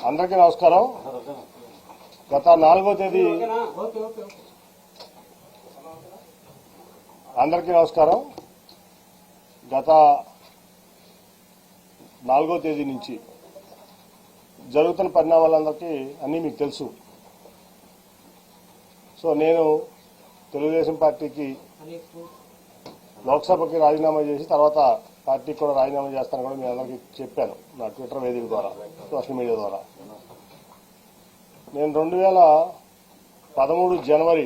అందరికీ నమస్కారం. గత 4వ తేదీ అందరికీ నమస్కారం. గత 4వ తేదీ నుంచి జరుగుతున్న పరిణామాలందరికీ అన్నీ మీకు తెలుసు. సో నేను తెలుగుదేశం పార్టీకి లోక్సభకి రాజీనామా చేసి తర్వాత పార్టీకి కూడా రాజీనామా చేస్తాను కూడా మీ అందరికీ చెప్పాను నా ట్విట్టర్ వేదిక ద్వారా, సోషల్ మీడియా ద్వారా. నేను 2013 జనవరి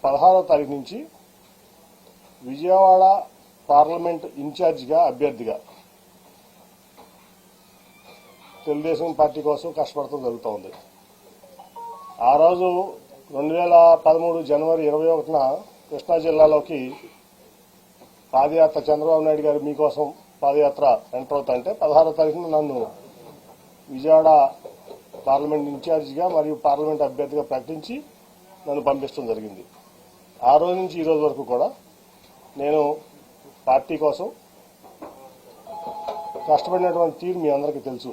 16వ తారీఖు నుంచి విజయవాడ పార్లమెంట్ ఇన్ఛార్జిగా అభ్యర్థిగా తెలుగుదేశం పార్టీ కోసం కష్టపడటం జరుగుతోంది. ఆ రోజు 2013 జనవరి 21న కృష్ణా జిల్లాలోకి పాదయాత్ర చంద్రబాబు నాయుడు గారు మీకోసం పాదయాత్ర ఎంటర్ అవుతాయంటే 16వ తారీఖున నన్ను విజయవాడ పార్లమెంట్ ఇన్ఛార్జిగా మరియు పార్లమెంట్ అభ్యర్థిగా ప్రకటించి నన్ను పంపించడం జరిగింది. ఆ రోజు నుంచి ఈ రోజు వరకు కూడా నేను పార్టీ కోసం కష్టపడినటువంటి తీరు మీ అందరికీ తెలుసు.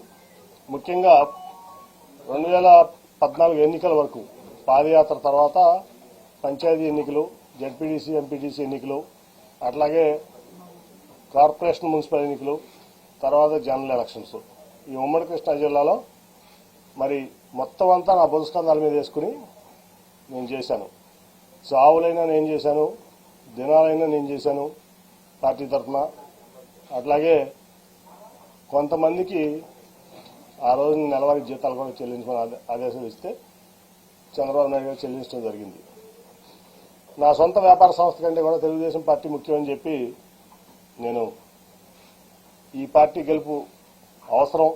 ముఖ్యంగా 2014 ఎన్నికల వరకు పాదయాత్ర తర్వాత పంచాయతీ ఎన్నికలు, జడ్పీటీసీ, ఎంపీటీసీ ఎన్నికలు, అట్లాగే కార్పొరేషన్, మున్సిపల్ ఎన్నికలు, తర్వాత జనరల్ ఎలక్షన్స్. ఈ ఉమ్మడి కృష్ణా జిల్లాలో మరి మొత్తం అంతా నా బుధస్కంధాల మీద వేసుకుని నేను చేశాను. చావులైనా నేను చేశాను, దినాలైనా నేను చేశాను పార్టీ తరఫున. అట్లాగే కొంతమందికి ఆ రోజు నెలవారీ జీతాలు కూడా చెల్లించమని ఆదేశాలు ఇస్తే చంద్రబాబు నాయుడు గారు చెల్లించడం జరిగింది. నా సొంత వ్యాపార సంస్థ కంటే కూడా తెలుగుదేశం పార్టీ ముఖ్యమని చెప్పి నేను ఈ పార్టీ గెలుపు అవసరం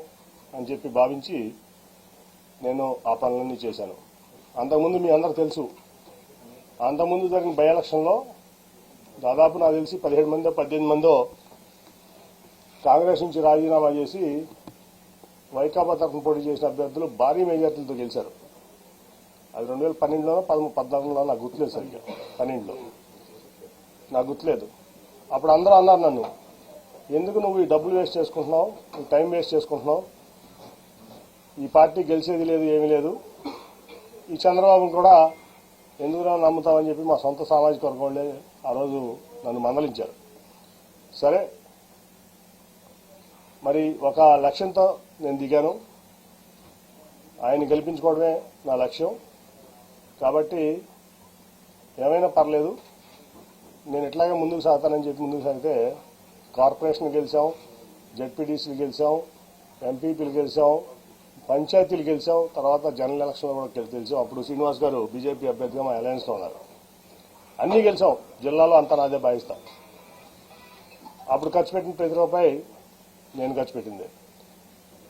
అని చెప్పి భావించి నేను ఆ పనులన్నీ చేశాను. అంతకుముందు మీ అందరూ తెలుసు, అంతకుముందు జరిగిన బై ఎలక్షన్లో దాదాపు నాకు తెలిసి 17 మందో 18 మందో కాంగ్రెస్ నుంచి రాజీనామా చేసి వైకాపా తరఫున పోటీ చేసిన అభ్యర్థులు భారీ మెజార్టీలతో గెలిచారు. అది 2012లోనో 14లో నాకు గుర్తులేదు, సరిగ్గా 12లో నాకు గుర్తులేదు. అప్పుడు అందరూ అన్నారు నన్ను, ఎందుకు నువ్వు ఈ డబ్బులు వేస్ట్ చేసుకుంటున్నావు, ఈ టైం వేస్ట్ చేసుకుంటున్నావు, ఈ పార్టీ గెలిచేది లేదు, ఏమీ లేదు, ఈ చంద్రబాబును కూడా ఎందుకు నమ్ముతావని చెప్పి మా సొంత సామాజిక వర్గం వాళ్ళే ఆ రోజు నన్ను మందలించారు. సరే, మరి ఒక లక్ష్యంతో నేను దిగాను. ఆయన్ని గెలిపించుకోవడమే నా లక్ష్యం. కాబట్టి ఏమైనా పర్లేదు, నేను ఇట్లాగే ముందుకు సాగుతానని చెప్పి ముందుకు సాగితే కార్పొరేషన్ గెలిచాం, జడ్పీటీసీలు గెలిచాం, ఎంపీపీలు గెలిచాం, పంచాయతీలు గెలిచాం, తర్వాత జనరల్ ఎలక్షన్లో కూడా గెలిచాం. అప్పుడు శ్రీనివాస్ గారు బీజేపీ అభ్యర్థిగా మా అలయన్స్లో ఉన్నారు. అన్నీ గెలిచాం, జిల్లాలో అంతా నాదే భావిస్తాం. అప్పుడు ఖర్చు పెట్టిన ప్రతి రూపాయి నేను ఖర్చు పెట్టింది.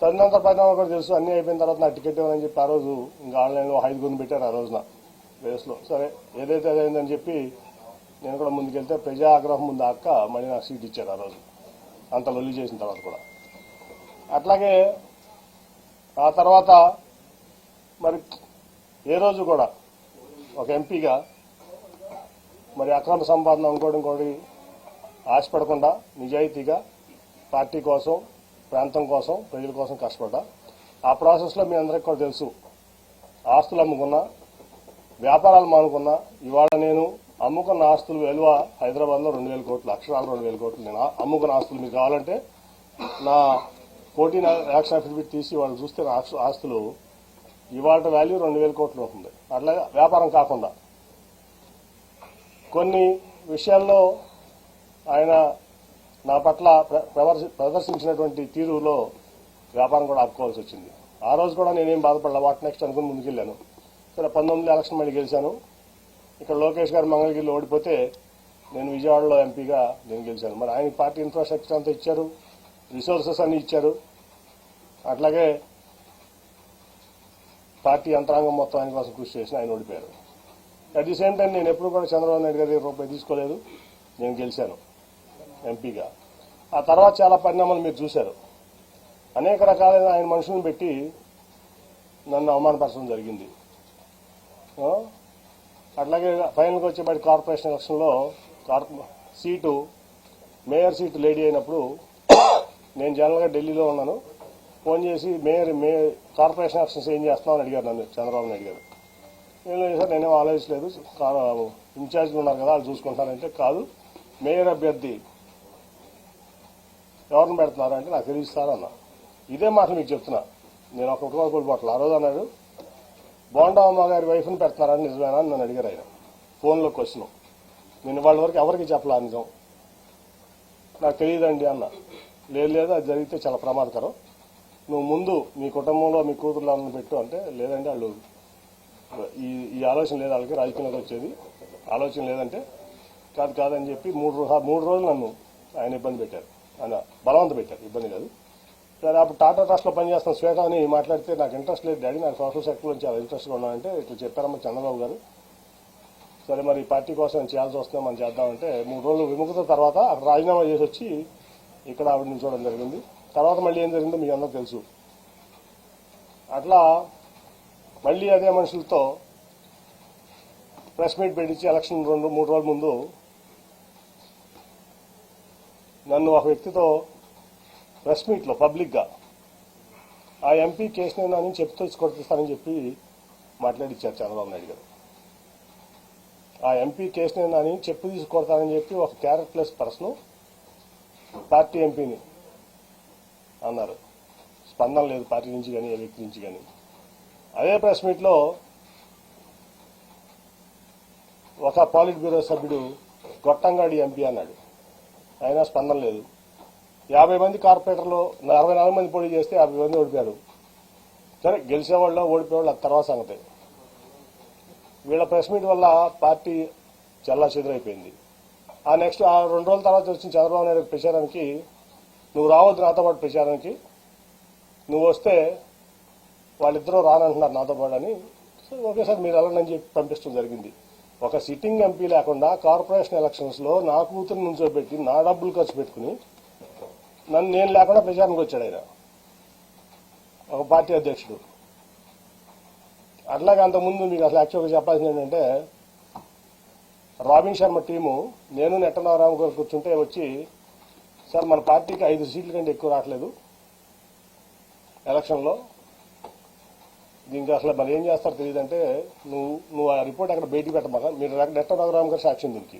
తదనంతర పరిణామాలు కూడా తెలుసు. అన్నీ అయిపోయిన తర్వాత నా టికెట్ ఇవ్వనని చెప్పి ఆ రోజు ఇంకా ఆన్లైన్లో 5 గుండు పెట్టారు ఆ రోజున రేస్లో. సరే, ఏదైతే అదైందని చెప్పి నేను కూడా ముందుకెళ్తే ప్రజా ఆగ్రహం ముందు అక్క మళ్ళీ నాకు సీట్ ఇచ్చారు ఆ రోజు, అంత లొల్లి చేసిన తర్వాత కూడా. అట్లాగే ఆ తర్వాత మరి ఏ రోజు కూడా ఒక ఎంపీగా మరి అక్రమ సంపాదన ఇంకోటి ఆశపడకుండా నిజాయితీగా పార్టీ కోసం, ప్రాంతం కోసం, ప్రజల కోసం కష్టపడ్డా. ఆ ప్రాసెస్లో మీ అందరికీ కూడా తెలుసు, ఆస్తులు అమ్ముకున్నా, వ్యాపారాలు మానుకున్నా. ఇవాళ నేను అమ్ముకున్న ఆస్తులు విలువ హైదరాబాద్లో 2,000 కోట్లు, అక్షరాలు 2,000 కోట్లు. నేను అమ్ముకున్న ఆస్తులు మీకు కావాలంటే నా కోటి యాక్షన్ అఫిడవిట్ తీసి వాళ్ళు చూస్తే ఆస్తులు ఇవాళ వాల్యూ 2,000 కోట్లు ఉంటుంది. అట్లాగే వ్యాపారం కాకుండా కొన్ని విషయాల్లో ఆయన నా పట్ల ప్రదర్శించినటువంటి తీరులో వ్యాపారం కూడా ఆపుకోవాల్సి వచ్చింది. ఆ రోజు కూడా నేనేం బాధపడలే, వాట్ నెక్స్ట్ అనుకుని ముందుకెళ్లాను. సరే, 19 ఎలక్షన్ మళ్ళీ గెలిచాను. ఇక్కడ లోకేష్ గారు మంగళగిరిలో ఓడిపోతే నేను విజయవాడలో ఎంపీగా నేను గెలిచాను. మరి ఆయన పార్టీ ఇన్ఫ్రాస్ట్రక్చర్ అంతా ఇచ్చారు, రిసోర్సెస్ అన్ని ఇచ్చారు. అట్లాగే పార్టీ యంత్రాంగం మొత్తం ఆయన కోసం కృషి చేసిన ఆయన ఓడిపోయారు. అట్ ది సేమ్ టైం నేను ఎప్పుడు కూడా చంద్రబాబు నాయుడు గారి రూపాయి తీసుకోలేదు, నేను గెలిచాను ఎంపీగా. ఆ తర్వాత చాలా పరిణామాలు మీరు చూశారు. అనేక రకాలైన ఆయన మనుషులను పెట్టి నన్ను అవమానపరచడం జరిగింది. అట్లాగే ఫైనల్గా వచ్చేపాటి కార్పొరేషన్ ఎలక్షన్లో సీటు మేయర్ సీటు లేడీ అయినప్పుడు నేను జనరల్గా ఢిల్లీలో ఉన్నాను. ఫోన్ చేసి కార్పొరేషన్ ఎలక్షన్స్ ఏం చేస్తున్నామని అడిగారు నన్ను, చంద్రబాబు నాయుడు గారు. ఏం లేదు సార్, నేనేం ఆలోచించలేదు, ఇన్ఛార్జ్లు ఉన్నారు కదా వాళ్ళు చూసుకుంటానంటే, కాదు మేయర్ అభ్యర్థి ఎవరిని పెడుతున్నారంటే నాకు తెలియదు సార్ అన్న. ఇదే మాటలు మీకు చెప్తున్నా, నేను ఒక కోల్పోట్ల. ఆ రోజు అన్నాడు బోండామ్మ గారి వైఫ్ని పెడుతున్నారని నిజమేనా అని నన్ను అడిగారు ఆయన ఫోన్లో క్వశ్చన్. నేను వాళ్ళ వరకు ఎవరికి చెప్పలా నిజం, నాకు తెలియదండి అన్న. లేదు అది జరిగితే చాలా ప్రమాదకరం, నువ్వు ముందు మీ కుటుంబంలో మీ కూతుర్లను పెట్టు అంటే, లేదండి వాళ్ళు ఈ ఆలోచన లేదు, వాళ్ళకి రాజకీయంలోకి వచ్చేది ఆలోచన లేదంటే, కాదని చెప్పి మూడు రోజులు నన్ను ఆయన ఇబ్బంది పెట్టారు, ఆయన బలవంత పెట్టారు, ఇబ్బంది కాదు. సరే అప్పుడు టాటా ట్రస్ట్లో పనిచేస్తున్న శ్వేత అని మాట్లాడితే, నాకు ఇంట్రెస్ట్ లేదు డాడీ, నాకు సోషల్ సెక్టర్ నుంచి చాలా ఇంట్రెస్ట్గా ఉన్నానంటే, ఇట్లా చెప్పారమ్మా చంద్రబాబు గారు. సరే మరి పార్టీ కోసం చేయాల్సి వస్తుందో మనం చేద్దామంటే, 3 రోజులు విముఖత తర్వాత అక్కడ రాజీనామా చేసి వచ్చి ఇక్కడ ఆవిడ నిల్చోవడం జరిగింది. తర్వాత మళ్ళీ ఏం జరిగిందో మీకు అందరూ తెలుసు. అట్లా మళ్ళీ అదే మనుషులతో ప్రెస్ మీట్ పెట్టించి ఎలక్షన్ 2-3 రోజుల ముందు నన్ను ఒక వ్యక్తితో ప్రెస్ మీట్లో పబ్లిక్గా ఆ ఎంపీ కేసునేనని చెప్తూ కొట్టిస్తానని చెప్పి మాట్లాడిచ్చారు చంద్రబాబు నాయుడు గారు. ఆ ఎంపీ కేసునేనని చెప్పు తీసుకొడతానని చెప్పి ఒక క్యారెక్టర్లెస్ పర్సన్ పార్టీ ఎంపీని అన్నారు. స్పందన లేదు పార్టీ నుంచి కానీ ఏ వ్యక్తి నుంచి కానీ. అదే ప్రెస్ మీట్లో ఒక పాలిట్ బ్యూరో సభ్యుడు గొట్టంగాడి ఎంపీ అన్నాడు, అయినా స్పందన లేదు. 50 మంది కార్పొరేటర్లు 64 మంది పోటీ చేస్తే 50 మంది ఓడిపోయారు. సరే గెలిచేవాళ్ళు ఓడిపోయేవాళ్ళు అది తర్వాత సంగతి. వీళ్ళ ప్రెస్ మీట్ వల్ల పార్టీ చల్లా చెదురైపోయింది. ఆ నెక్స్ట్ 2 రోజుల తర్వాత వచ్చిన చంద్రబాబు నాయుడు ప్రచారానికి, నువ్వు రావద్దు నాతో పాటు ప్రచారానికి, నువ్వు వస్తే వాళ్ళిద్దరూ రానంటున్నారు నాతో పాటు అని. ఓకే సార్ మీరు వెళ్ళండి చెప్పి పంపించడం జరిగింది. ఒక సిట్టింగ్ ఎంపీ లేకుండా కార్పొరేషన్ ఎలక్షన్స్ లో నా కూతురు నుంచోబెట్టి నా డబ్బులు ఖర్చు పెట్టుకుని నేను లేకుండా ప్రచారానికి వచ్చాడు ఆయన, ఒక పార్టీ అధ్యక్షుడు. అట్లాగే అంతకుముందు మీకు అసలు యాక్చువల్గా చెప్పాల్సింది ఏంటంటే, రాబిన్ శర్మ టీము నేను నెట్టనారాయణ గారు కూర్చుంటే వచ్చి, సార్ మన పార్టీకి 5 సీట్ల కంటే ఎక్కువ రావట్లేదు ఎలక్షన్లో, దీనికి అసలు మరి ఏం చేస్తారో తెలియదంటే, నువ్వు ఆ రిపోర్ట్ ఎక్కడ బయటికి పెట్టమాక, మీరు నెట్టనారాయణ గారు సాక్ష్యం దీనికి,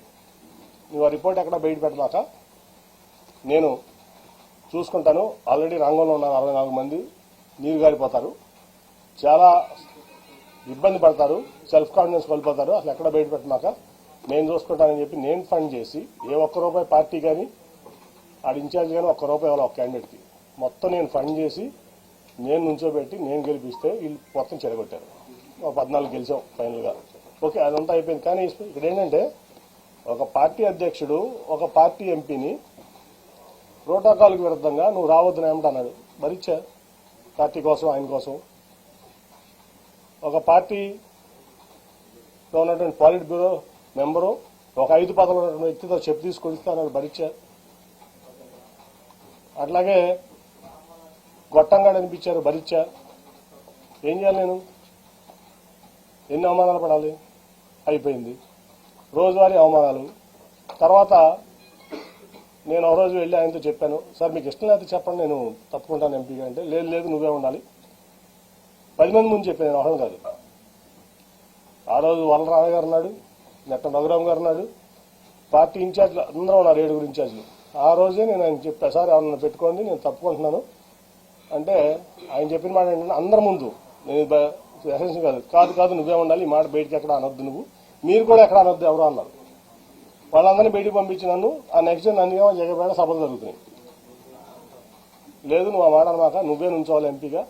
నువ్వు ఆ రిపోర్ట్ ఎక్కడ బయట పెట్టమాక, నేను చూసుకుంటాను. ఆల్రెడీ రంగంలో ఉన్న 64 మంది నీరు గారిపోతారు, చాలా ఇబ్బంది పడతారు, సెల్ఫ్ కాన్ఫిడెన్స్ కోల్పోతారు, అసలు ఎక్కడ బయట పెట్టమాక నేను చూసుకుంటానని చెప్పి నేను ఫండ్ చేసి, ఏ ₹1 పార్టీ కానీ ఆడ ఇన్ఛార్జ్ కానీ ₹1 ఒక క్యాండిడేట్కి మొత్తం నేను ఫండ్ చేసి నేను నుంచోబెట్టి నేను గెలిపిస్తే వీళ్ళు మొత్తం చెడగొట్టారు. 14 గెలిచాం ఫైనల్గా. ఓకే అదంతా అయిపోయింది. కానీ ఇక్కడ ఏంటంటే, ఒక పార్టీ అధ్యక్షుడు ఒక పార్టీ ఎంపీని ప్రోటోకాల్కి విరుద్ధంగా నువ్వు రావద్దు ఏమంటన్నాడు, భరించా పార్టీ కోసం ఆయన కోసం. ఒక పార్టీలో ఉన్నటువంటి పాలిట్ బ్యూరో మెంబరు ఒక 5 పదవులు ఉన్నటువంటి వ్యక్తితో చెప్పు తీసుకొస్తానని భరించా. అట్లాగే గొట్టంగా అనిపించారు, భరించా. ఏం చేయాలి నేను, ఎన్ని అవమానాలు పడాలి, అయిపోయింది రోజువారీ అవమానాలు. తర్వాత నేను ఒక రోజు వెళ్ళి ఆయనతో చెప్పాను, సార్ మీకు ఇష్టం లేకపోతే చెప్పండి నేను తప్పుకుంటాను ఎంపీగా అంటే, లేదు నువ్వే ఉండాలి. 10 మంది ముందు చెప్పాను, నేను ఒకటి కాదు. ఆ రోజు వలరామయ్య గారు ఉన్నాడు, నెట్ట రఘురామ్ గారు ఉన్నాడు, పార్టీ ఇన్ఛార్జ్లు అందరూ ఉన్నారు, 7 ఇన్ఛార్జ్లు. ఆ రోజే నేను ఆయన చెప్పా, సార్ ఎవరన్నా పెట్టుకోండి నేను తప్పుకుంటున్నాను అంటే, ఆయన చెప్పిన మాట ఏంటంటే, అందరి ముందు నేను ఎసెన్షియల్ కాదు నువ్వే ఉండాలి, ఈ మాట బయటికి ఎక్కడ అనొద్దు, నువ్వు మీరు కూడా ఎక్కడ అనొద్దు ఎవరు అన్నారు. వాళ్ళందరినీ బయటికి పంపించి నన్ను ఆ నెక్స్ట్ డే నందిగామ జగపేట సభలు జరుగుతున్నాయి. లేదు నువ్వు ఆ మాట అనమాక, నువ్వే నుంచోవాలి ఎంపీగా,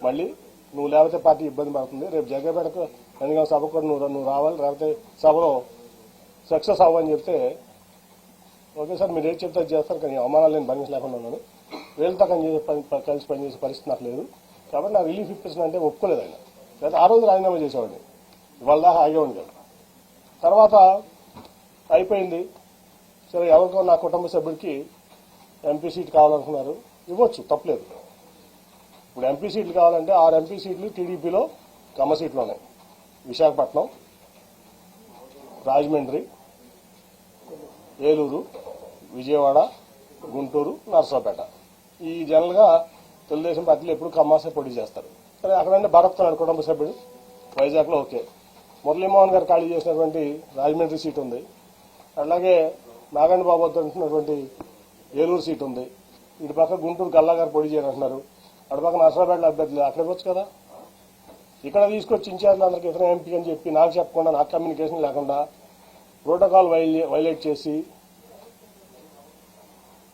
మళ్ళీ నువ్వు లేకపోతే పార్టీ ఇబ్బంది పడుతుంది, రేపు జగపేటకు నందిగామ సభ కూడా నువ్వు రావాలి, లేకపోతే సభలో సక్సెస్ అవ్వని చెప్తే, ఓకే సార్ మీరు ఏం చెప్తే చేస్తారు, కానీ అవమానాలు నేను భరించలేకుండా ఉన్నాను, వీళ్ళతో కలిసి పనిచేసే పరిస్థితి నాకు లేదు, కాబట్టి నా రిలీఫ్ ఇప్పించిన అంటే ఒప్పుకోలేదు ఆయన. లేదా ఆ రోజు రాజీనామా చేసేవాడిని, ఇవాళ దాకా ఆగేవాడిని కాదు. తర్వాత అయిపోయింది. సరే ఎవరికో నా కుటుంబ సభ్యుడికి ఎంపీ సీట్ కావాలనుకున్నారు, ఇవ్వచ్చు తప్పలేదు. ఇప్పుడు ఎంపీ సీట్లు కావాలంటే 6 ఎంపీ సీట్లు టీడీపీలో కమ్మ సీట్లు ఉన్నాయి. విశాఖపట్నం, రాజమండ్రి, ఏలూరు, విజయవాడ, గుంటూరు, నర్సాపేట. ఈ జనరల్గా తెలుగుదేశం పార్టీలో ఎప్పుడు కమ్మాసే పోటీ చేస్తారు. సరే అక్కడంటే భరత్ నాడు కుటుంబ సభ్యుడు వైజాగ్లో ఓకే. మురళీమోహన్ గారు ఖాళీ చేసినటువంటి రాజమండ్రి సీట్ ఉంది. అలాగే నాగండి బాబు అంటున్నటువంటి ఏలూరు సీట్ ఉంది. ఇటు పక్క గుంటూరు గల్లా గారు పోటీ చేయాలంటున్నారు. అటు పక్క నర్సరాపేటలో అభ్యర్థులు అక్కడికి వచ్చు కదా. ఇక్కడ తీసుకొచ్చి ఇన్ఛార్జ్ అందరికి ఇతర ఎంపీ అని చెప్పి నాకు చెప్పకుండా, నాకు కమ్యూనికేషన్ లేకుండా ప్రోటోకాల్ వైలేట్ చేసి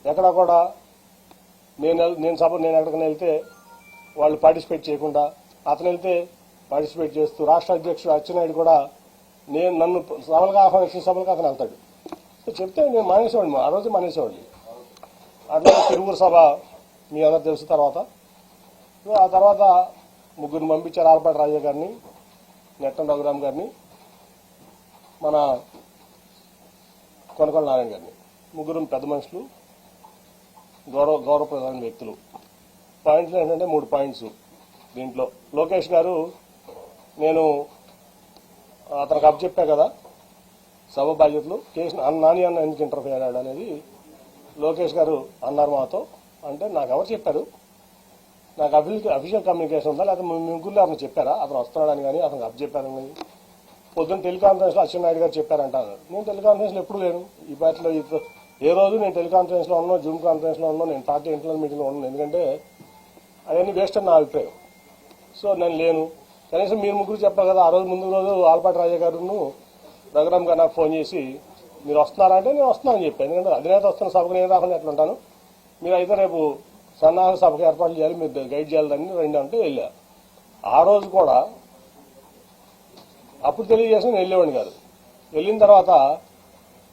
ఎక్కడా కూడా నేను ఎక్కడికైనా వెళ్తే వాళ్ళు పార్టిసిపేట్ చేయకుండా, అతను వెళ్తే పార్టిసిపేట్ చేస్తూ రాష్ట్ర అధ్యక్షుడు అచ్చెన్నాయుడు కూడా నన్ను సభలకు ఆహ్వానించిన సభలకు అతను వెళ్తాడు. చెప్తే నేను మానేసేవాడిని, ఆ రోజు మానేసేవాడిని. అట్లా తిరువురు సభ మీ అందరూ తెలుసు. ఆ తర్వాత ముగ్గురిని పంపించారు, ఆలపాటి రాజా గారిని, నెట్టం రఘురామ్ గారిని, మన కొనకొండ నారాయణ గారిని. ముగ్గురు పెద్ద మనుషులు, గౌరవప్రదమైన వ్యక్తులు. పాయింట్లు ఏంటంటే 3 పాయింట్స్ దీంట్లో. లోకేష్ గారు, నేను అతనికి అప్పచెప్పా కదా సభ బాధ్యతలు, నాని అన్న ఎందుకు ఇంటర్ఫియర్ అయ్యాడు అనేది లోకేష్ గారు అన్నారు మాతో. అంటే నాకు ఎవరు చెప్పారు, నాకు అఫీషియల్ కమ్యూనికేషన్ ఉందా, లేకపోతే మీ ముగ్గురు అతను చెప్పారా అతను వస్తున్నాడని కానీ అతనికి అప్పచెప్పారని కానీ. పొద్దున్న టెలికాన్ఫరెన్స్లో అచ్చెన్నాయుడు గారు చెప్పారంటాను. నేను టెలికాన్ఫరెన్స్లో ఎప్పుడు లేను ఈ పార్టీలో. ఏ రోజు నేను టెలికాన్ఫరెన్స్లో ఉన్నో, జూమ్ కాన్ఫరెన్స్లో ఉన్నో, నేను పార్టీ ఇంటర్నల్ మీటింగ్లో ఉన్నాను. ఎందుకంటే అవన్నీ వేస్ట్ అని నా అభిప్రాయం. సో నేను లేను. కనీసం మీరు ముగ్గురు చెప్పారు కదా. ఆ రోజు ముందు రోజు ఆలపాటి రాజా గారును రఘురామ్ గారు నాకు ఫోన్ చేసి మీరు వస్తున్నారంటే నేను వస్తున్నానని చెప్పాను. ఎందుకంటే అధినేత వస్తున్న సభకు నేను రాకుండా ఎట్లా ఉంటాను, మీరు అయితే రేపు సన్నాహక సభకు ఏర్పాట్లు చేయాలి, మీరు గైడ్ చేయాలని రెండు అంటే వెళ్ళా. ఆ రోజు కూడా అప్పుడు తెలియజేసి నేను వెళ్ళేవాడిని కాదు. వెళ్ళిన తర్వాత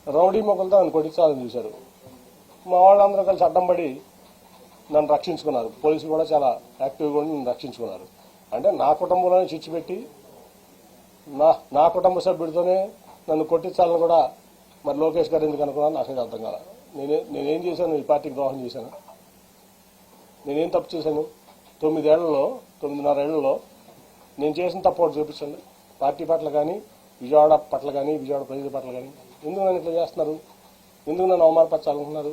రౌడీ మొక్కలతో నన్ను కొట్టించాలని చూశారు. మా వాళ్ళందరూ కలిసి అడ్డం పడి నన్ను రక్షించుకున్నారు. పోలీసులు కూడా చాలా యాక్టివ్గా ఉండి నన్ను రక్షించుకున్నారు. అంటే నా కుటుంబంలోనే చిచ్చు పెట్టి నా కుటుంబ సభ్యుడితోనే నన్ను కొట్టించాలని కూడా మరి లోకేష్ గారు ఎందుకు అనుకున్నాను నాకు అర్థం కాల. నేనేం చేశాను, ఈ పార్టీకి ద్రోహం చేశాను, నేనేం తప్పు చేశాను? 9.5 ఏళ్లలో నేను చేసిన తప్పు ఒకటి చూపించండి. పార్టీ పట్ల కానీ, విజయవాడ పట్ల కానీ, విజయవాడ ప్రజల పట్ల కానీ. ఎందుకు నన్ను ఇట్లా చేస్తున్నారు? ఎందుకు నన్ను అవమానపరచాలనుకున్నారు?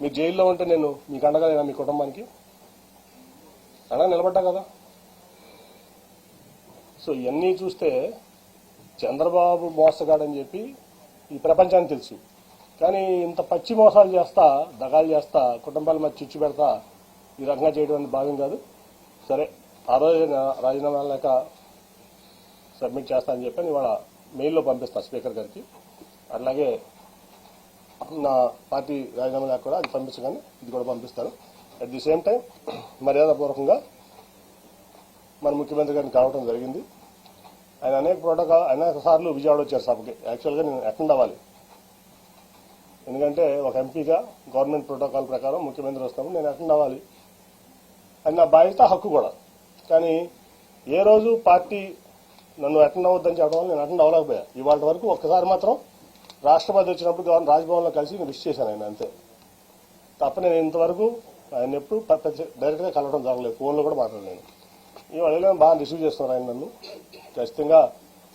మీరు జైల్లో ఉంటే నేను మీకు అండగా లేనా? మీ కుటుంబానికి అండగా నిలబడ్డా కదా. సో ఇవన్నీ చూస్తే చంద్రబాబు మోసగాడని చెప్పి ఈ ప్రపంచానికి తెలుసు. కానీ ఇంత పచ్చి మోసాలు చేస్తా, దగాలు చేస్తా, కుటుంబాల మధ్య చిచ్చు పెడతా ఈ రకంగా చేయడం అనేది భావ్యం కాదు. సరే, ఆ రోజు రాజీనామా లేక సబ్మిట్ చేస్తా అని చెప్పి ఇవాళ మెయిల్లో పంపిస్తా స్పీకర్ గారికి. అట్లాగే నా పార్టీ రాజీనామా లేక కూడా అది పంపించగానే ఇది కూడా పంపిస్తాను. అట్ ది సేమ్ టైం మర్యాదపూర్వకంగా మన ముఖ్యమంత్రి గారిని కావడం జరిగింది. ఆయన అనేక సార్లు విజయవాడ వచ్చారు సభకి. యాక్చువల్గా నేను అటెండ్ అవ్వాలి, ఎందుకంటే ఒక ఎంపీగా గవర్నమెంట్ ప్రోటోకాల్ ప్రకారం ముఖ్యమంత్రి వస్తాము, నేను అటెండ్ అవ్వాలి. అది నా బాధ్యత, హక్కు కూడా. కానీ ఏ రోజు పార్టీ నన్ను అటెండ్ అవ్వద్దని చెప్పడం వల్ల నేను అటెండ్ అవ్వలేకపోయా. ఇవాళ వరకు ఒక్కసారి మాత్రం రాష్ట్రపతి వచ్చినప్పుడు రాజ్భవన్లో కలిసి నేను విష్ చేశాను ఆయన, అంతే తప్ప నేను ఇంతవరకు ఆయన ఎప్పుడు డైరెక్ట్గా కలవడం జరగలేదు, ఫోన్లో కూడా మాట్లాడలేను. ఇవాళ బాగా రిసీవ్ చేస్తున్నారు ఆయన నన్ను. ఖచ్చితంగా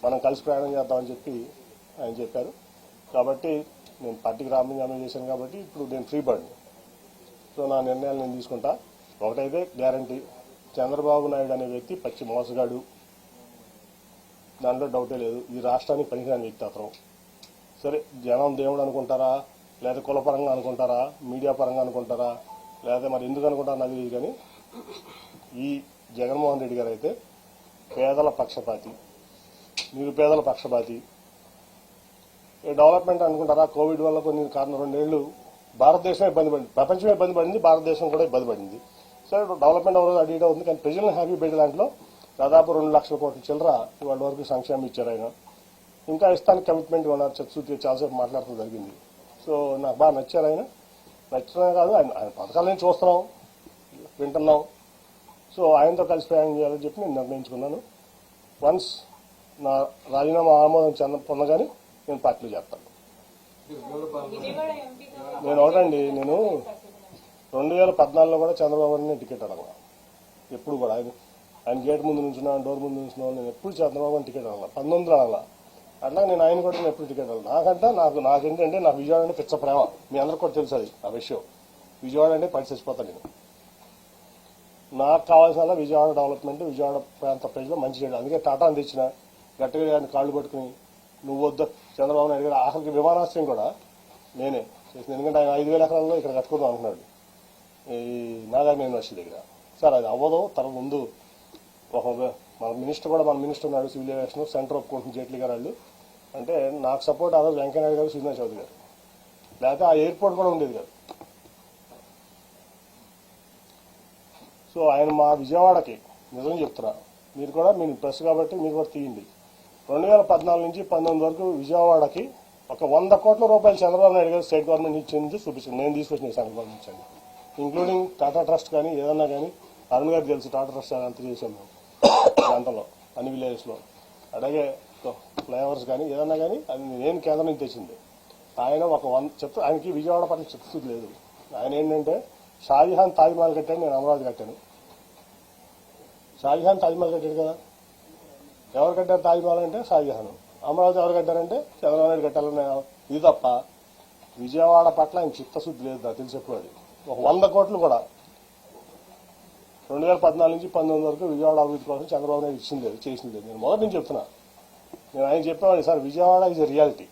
మనం కలిసి ప్రయాణం చేద్దామని చెప్పి ఆయన చెప్పారు. కాబట్టి నేను పార్టీకి రాజీనామా చేశాను కాబట్టి ఇప్పుడు నేను ఫ్రీ బర్డ్. సో నా నిర్ణయాలు నేను తీసుకుంటా. ఒకటైతే గ్యారంటీ, చంద్రబాబు నాయుడు అనే వ్యక్తి పచ్చి మోసగాడు, దాంట్లో డౌటే లేదు. ఈ రాష్ట్రానికి పనికిరాని వ్యక్తి అతను. సరే, జనం దేవుడు అనుకుంటారా, లేదా కులపరంగా అనుకుంటారా, మీడియా పరంగా అనుకుంటారా, లేదా మరి ఎందుకు అనుకుంటారా నాకు తెలియదు. కానీ ఈ జగన్మోహన్ రెడ్డి గారు అయితే పేదల పక్షపాతి, నిరుపేదల పక్షపాతి. డెవలప్మెంట్ అనుకుంటారా? కోవిడ్ వల్ల కొన్ని కారణం 2 ఏళ్లు భారతదేశమే ఇబ్బంది పడింది, ప్రపంచమే ఇబ్బంది పడింది, భారతదేశం కూడా ఇబ్బంది పడింది. సరే, డెవలప్మెంట్ అవ్వదు, అడిగిట ఉంది. కానీ ప్రజలను హ్యాపీ పెట్టే దాంట్లో దాదాపు 2 లక్షల కోట్ల చిల్లర ఇవాళ వరకు సంక్షేమం ఇచ్చారు ఆయన. ఇంకా ఇస్తానికి కమిట్మెంట్ ఉన్నారు. చచ్చుతీ చాలాసేపు మాట్లాడటం జరిగింది. సో నాకు బాగా నచ్చారు ఆయన. నచ్చడమే కాదు, ఆయన పథకాలని చూస్తున్నాం, వింటున్నాం. సో ఆయనతో కలిసి ప్రయాణం చేయాలని చెప్పి నేను నిర్ణయించుకున్నాను. వన్స్ నా రాజీనామా ఆమోదం పొందగానే నేను పార్టీలో చేస్తాను. నేను ఒకటండి, నేను 2014లో కూడా చంద్రబాబు గారిని టికెట్ అడగల. ఎప్పుడు కూడా ఆయన గేట్ ముందు నుంచున్నా, డోర్ ముందు నుంచున్నా, నేను ఎప్పుడు చంద్రబాబు టికెట్ అడగల. 19 అడగల. అట్లా నేను ఆయన కూడా ఎప్పుడు టికెట్ అడగల. నాకేంటంటే నాకు విజయవాడ అంటే పిచ్చ ప్రేమ. మీ అందరికీ కూడా తెలుసు అది ఆ విషయం. విజయవాడ అంటే పడి చచ్చిపోతాను నేను. నాకు కావాల్సిన విజయవాడ డెవలప్మెంట్, విజయవాడ ప్రాంత ప్రజలు మంచి చేయడం. అందుకే టాటాను తెచ్చిన, గట్టిగా గారిని కాళ్ళు పట్టుకుని నువ్వు వద్దు చంద్రబాబు నాయుడు గారు ఆఖరికి విమానాశ్రయం కూడా నేనే చేసింది. ఎందుకంటే ఆయన 5,000 ఎకరాల్లో ఇక్కడ కట్టుకుందాం అంటున్నాడు ఈ నాగార్జున యూనివర్సిటీ దగ్గర. సార్ అది అవ్వదు. తర్వాత ముందు ఒక మన మినిస్టర్ కూడా, మన మినిస్టర్ ఉన్నాడు సివిల్ ఏవియేషన్, సెంటర్ ఒప్పుకుంటుంది జైట్లీ గారు వాళ్ళు. అంటే నాకు సపోర్ట్ ఆ రోజు వెంకయ్యనాయుడు గారు, శ్రీనివాస్ చౌదరి గారు, లేకపోతే ఆ ఎయిర్పోర్ట్ కూడా ఉండేది కాదు. సో ఆయన మా విజయవాడకి నిజం చెప్తున్నా, మీరు కూడా మీరు ప్రెస్ కాబట్టి మీరు కూడా తీయండి. 2014 నుంచి 19 వరకు విజయవాడకి ఒక 100 కోట్ల రూపాయలు చంద్రబాబు నాయుడు గారు స్టేట్ గవర్నమెంట్ ఇచ్చింది చూపించింది. నేను తీసుకొచ్చిన సెంట్రల్ గవర్నమెంట్ ఇచ్చాను, ఇంక్లూడింగ్ టాటా ట్రస్ట్ కానీ ఏదన్నా కానీ. అరుణ్ గారికి తెలుసు టాటా ట్రస్ట్ అంత చేశాను మేము ప్రాంతంలో అన్ని విలేజెస్లో. అలాగే ఫ్లైఓవర్స్ కానీ ఏదన్నా కానీ అది నేను కేంద్రం నుంచి తెచ్చింది. ఆయన ఒక 100 చెప్తా, ఆయనకి విజయవాడ పట్ల చిత్తశుద్ధి లేదు. ఆయన ఏంటంటే షాజహాన్ తాజ్మహల్ కట్టాడు, నేను అమరావతి కట్టాను. షాజహాన్ తాజ్మహల్ కట్టాడు కదా, ఎవరు కట్టారు తాజ్మహల్ అంటే షాజహాన్. అమరావతి ఎవరు కట్టారంటే చంద్రబాబు నాయుడు కట్టాలని. ఇది తప్ప విజయవాడ పట్ల ఆయన చిత్తశుద్ధి లేదు, నాకు తెలిసి ఎప్పుడు. అది ఒక 100 కోట్లు కూడా 2014 నుంచి 19 వరకు విజయవాడ అభివృద్ధి కోసం చంద్రబాబు నాయుడు ఇచ్చింది లేదు, చేసింది లేదు. నేను మొదటి నుంచి చెప్తున్నా. నేను ఆయన చెప్పేవాడిని, sir Vijayawada is a reality,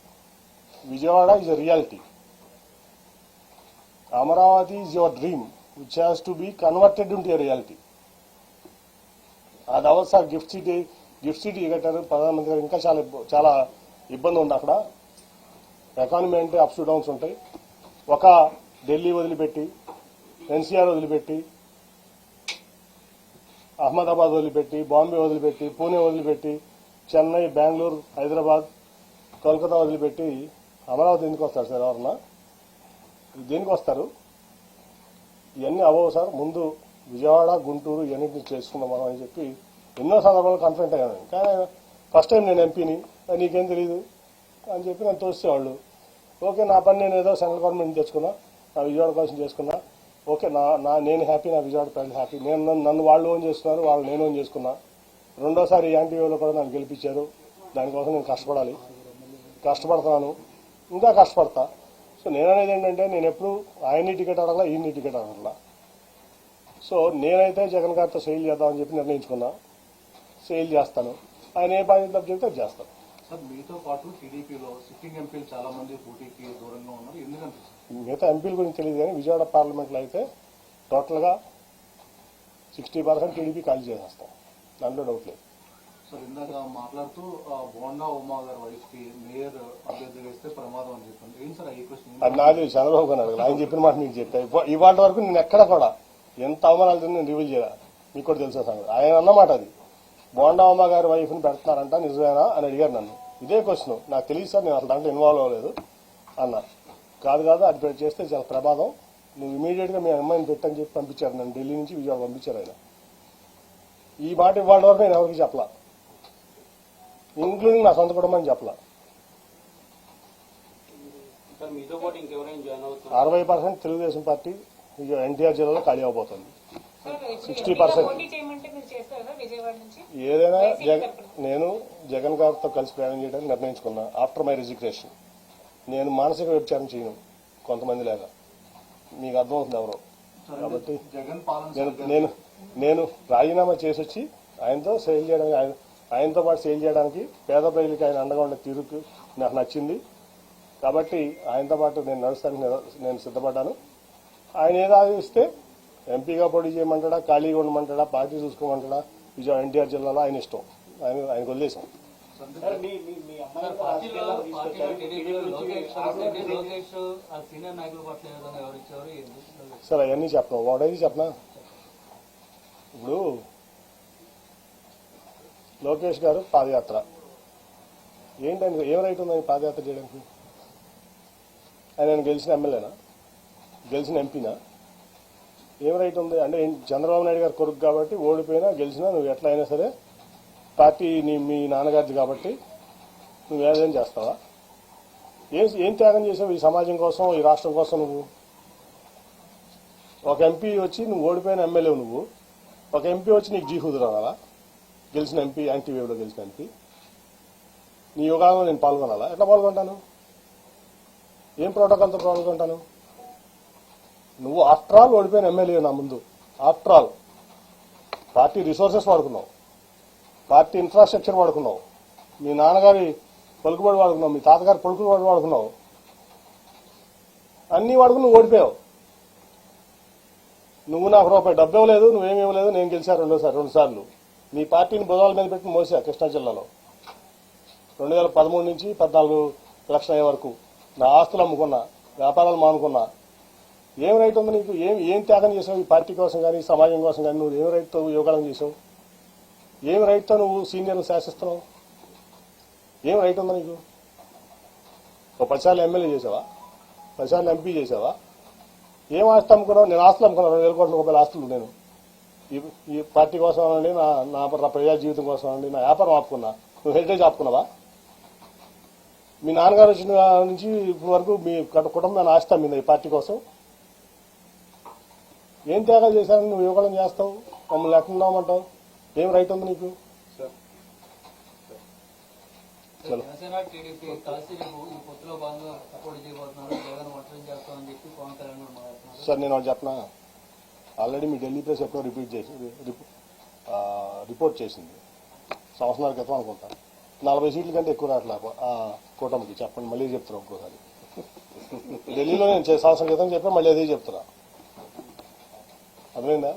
Vijayawada is a reality. Amaravati is your dream which has to be converted into a reality. అది అవ్వదు సార్. గిఫ్ట్ సిటీ కట్టారు ప్రధానమంత్రి గారు, ఇంకా చాలా ఇబ్బంది ఉంది అక్కడ. ఎకానమీ అంటే అప్స్ డౌన్స్ ఉంటాయి. ఒక ఢిల్లీ వదిలిపెట్టి, ఎన్సీఆర్ వదిలిపెట్టి, అహ్మదాబాద్ వదిలిపెట్టి, బాంబే వదిలిపెట్టి, పూణే వదిలిపెట్టి, చెన్నై, బెంగళూరు, హైదరాబాద్, కోల్కతా వదిలిపెట్టి అమరావతి ఎందుకు వస్తారు సార్? ఎవరన్నా దేనికి వస్తారు? ఇవన్నీ అవ్వవు సార్. ముందు విజయవాడ, గుంటూరు ఇవన్నింటినీ చేసుకున్నాం మనం అని చెప్పి ఎన్నో సందర్భాలు కన్ఫరెంట్ అయ్యాను. కానీ ఫస్ట్ టైం నేను ఎంపీని, నీకేం తెలియదు అని చెప్పి నన్ను తోసేవాళ్ళు. ఓకే, నా పని నేను ఏదో సెంట్రల్ గవర్నమెంట్ తెచ్చుకున్నా, నా విజయవాడ కోసం చేసుకున్నా. ఓకే, నేను హ్యాపీ, నా విజయవాడ ప్రజలు హ్యాపీ. నన్ను వాళ్ళు ఓన్ చేస్తున్నారు, వాళ్ళు నేను ఓన్ చేసుకున్నా. రెండోసారి యాంటీవీలో కూడా నన్ను గెలిపించారు. దానికోసం నేను కష్టపడుతున్నాను, ఇంకా కష్టపడతా. సో నేననేది ఏంటంటే, నేను ఎప్పుడు ఆయన్ని టికెట్ అడగలా, ఈయన్ని టికెట్ అడగలా. సో నేనైతే జగన్ గారితో సెయిల్ చేద్దామని చెప్పి నిర్ణయించుకున్నా. సెయిల్ చేస్తాను, ఆయన ఏ బాధ్యత చెప్తే అది చేస్తాను. సార్ మీతో పాటు టీడీపీలో సిట్టింగ్ ఎంపీలు చాలా మంది పోటీకి దూరంగా ఉన్నారు, ఎందుకంటే మిగతా ఎంపీల గురించి తెలియదు కానీ విజయవాడ పార్లమెంట్లో అయితే టోటల్గా 60% టీడీపీ ఖాళీ చేసేస్తాం, దాంట్లో డౌట్ లేదు. సార్ ఇందాక మాట్లాడుతూ బోండా ఉమా గారి వైఫ్ కి మేయర్ అభ్యర్థి వేస్తే ప్రమాదం అని చెప్పండి. ఏం సార్ ఈ క్వశ్చన్? అది నాది చంద్రబాబు గారు అడగదు, ఆయన చెప్పిన మాట మీకు చెప్పా. ఇవాళ వరకు నేను ఎక్కడ కూడా ఎంత అవమానాలు తిని నేను రివీల్ చేయాలి, మీకు కూడా తెలుసా సంగతి. ఆయన అన్నమాట అది, బోండా ఉమా గారి వైఫ్ని పెడుతున్నారంట, నిజమేనా అని అడిగారు నన్ను. ఇదే క్వశ్చన్, నాకు తెలియదు సార్, నేను అసలు దాంట్లో ఇన్వాల్వ్ అవ్వలేదు అన్నా. కాదు అది చేస్తే చాలా ప్రమాదం, నువ్వు ఇమీడియట్ గా మీ అమ్మాయిని పెట్టని చెప్పి పంపించారు నన్ను. ఢిల్లీ నుంచి విజయవాడ పంపించారు ఆయన. ఈ మాట ఇవాళ వరకు నేను ఎవరికి చెప్పలా, ఇంక్లూడింగ్ నా సొంత కుటుంబాన్ని చెప్పలా. 60% తెలుగుదేశం పార్టీ ఎన్టీఆర్ జిల్లాలో ఖాళీ అవబోతుంది. 60% ఏదైనా నేను జగన్ గారితో కలిసి ప్రయాణం చేయడానికి నిర్ణయించుకున్నా. ఆఫ్టర్ మై రిజిగ్నేషన్ నేను మానసిక వ్యభిచారం చేయను కొంతమంది లేక, మీకు అర్థమవుతుంది ఎవరో. కాబట్టి నేను రాజీనామా చేసి వచ్చి ఆయనతో సేల్ చేయడానికి, ఆయనతో పాటు సేల్ చేయడానికి పేద ప్రజలకి ఆయన అండగా ఉండే తీరుకు నాకు నచ్చింది. కాబట్టి ఆయనతో పాటు నేను నడుస్తానికి నేను సిద్ధపడ్డాను. ఆయన ఏదో ఆదేశిస్తే ఎంపీగా పోటీ చేయమంటాడా, ఖాళీగా ఉండమంటాడా, పార్టీ చూసుకోమంటాడా, విజయవాడ ఎన్టీఆర్ జిల్లాలో ఆయన ఇష్టం, ఆయనకు వదిలేసాం. సార్ అవన్నీ చెప్పను, ఒకటైతే చెప్పనా. ఇప్పుడు లోకేష్ గారు పాదయాత్ర ఏంటంటే ఏం రైట్ ఉందని పాదయాత్ర చేయడానికి? ఆయన గెలిచిన ఎమ్మెల్యేనా, గెలిచిన ఎంపీనా? ఏం రైట్ ఉంది అంటే? చంద్రబాబు నాయుడు గారు కొడుకు కాబట్టి ఓడిపోయినా గెలిచినా నువ్వు ఎట్లా అయినా సరే పార్టీ మీ నాన్నగారిది కాబట్టి నువ్వు ఏదైనా చేస్తావా? ఏం త్యాగం చేసావు ఈ సమాజం కోసం, ఈ రాష్ట్రం కోసం? నువ్వు ఒక ఎంపీ వచ్చి, నువ్వు ఓడిపోయిన ఎమ్మెల్యే నువ్వు, ఒక ఎంపీ వచ్చి నీకు జీహుదు రావాలా? గెలిచిన ఎంపీ, యాంటీ వేవ్లో గెలిచిన ఎంపీ, నీ యోగాలో నేను పాల్గొనాలా? ఎట్లా పాల్గొంటాను? ఏం ప్రోటోకాల్తో పాల్గొంటాను? నువ్వు ఆఫ్టర్ ఆల్ ఓడిపోయిన ఎమ్మెల్యే నా ముందు, ఆఫ్టర్ ఆల్ పార్టీ రిసోర్సెస్ వాడుకున్నావు, పార్టీ ఇన్ఫ్రాస్ట్రక్చర్ వాడుకున్నావు, మీ నాన్నగారి పలుకుబడి వాడుకున్నావు, మీ తాతగారి పలుకుబడి వాడుకున్నావు, అన్నీ వాడుకుని నువ్వు ఓడిపోయావు. నువ్వు నాకు రూపాయి డబ్బు ఇవ్వలేదు, నువ్వేమి ఇవ్వలేదు, నేను గెలిచా రెండు సార్లు. నీ పార్టీని భుజాల మీద పెట్టి మోసా కృష్ణా జిల్లాలో 2013 నుంచి 14 లక్షల అయ్యే వరకు నా ఆస్తులు అమ్ముకున్నా, వ్యాపారాలు మానుకున్నా. ఏం రైట్ ఉంది నీకు? ఏం త్యాగం చేసావు ఈ పార్టీ కోసం కానీ సమాజం కోసం కానీ? నువ్వు ఏం రైట్తో యోగాలం చేసావు? ఏం రైట్తో నువ్వు సీనియర్ను శాసిస్తున్నావు? ఏం రైట్ ఉందా నీకు? ఓ 10 సార్లు ఎమ్మెల్యే చేసావా? 10 సార్లు ఎంపీ చేసావా? ఏం ఆస్తి అమ్ముకున్నావు? నేను ఆస్తులు అమ్ముకున్నాను, 2,000 కోట్ల రూపాయల ఆస్తులు. నేను ఈ పార్టీ కోసం అనండి, నా ప్రజా జీవితం కోసం అనండి, నా వ్యాపారం ఆపుకున్నా. నువ్వు హెరిటేజ్ ఆపుకున్నావా? మీ నాన్నగారు వచ్చిన నుంచి ఇప్పటి వరకు మీ కుటుంబాన్ని ఆస్తి అమ్మిందా ఈ పార్టీ కోసం? ఏం త్యాగాలు చేశానని నువ్వు యువకులం చేస్తావు? మమ్మల్ని ఎట్లున్నామంటావు? ఏం రైట్ ఉంది నీకు? జనసేన టీడీపీ కలిసి రేపు ఈ పొత్తులో భాగంగా సపోర్ట్ చేయబోతున్నారు, జగన్ ఒంటరి చేస్తామని చెప్పి పవన్ కళ్యాణ్ మాట్లాడుతున్నారు. సార్ నేను ఒకటి చెప్పనా, ఆల్రెడీ మీ ఢిల్లీ ప్రెస్ ఎప్పుడో రిపోర్ట్ చేసింది సంవత్సరాల క్రితం అనుకుంటా. 40 సీట్ల కంటే ఎక్కువ రావట్లే ఆ కూటమికి. చెప్పండి, మళ్ళీ చెప్తున్నా ఒక్కోసారి. ఢిల్లీలో నేను సంవత్సరం క్రితం చెప్పా, మళ్ళీ అదే చెప్తున్నా. అర్థమైందా?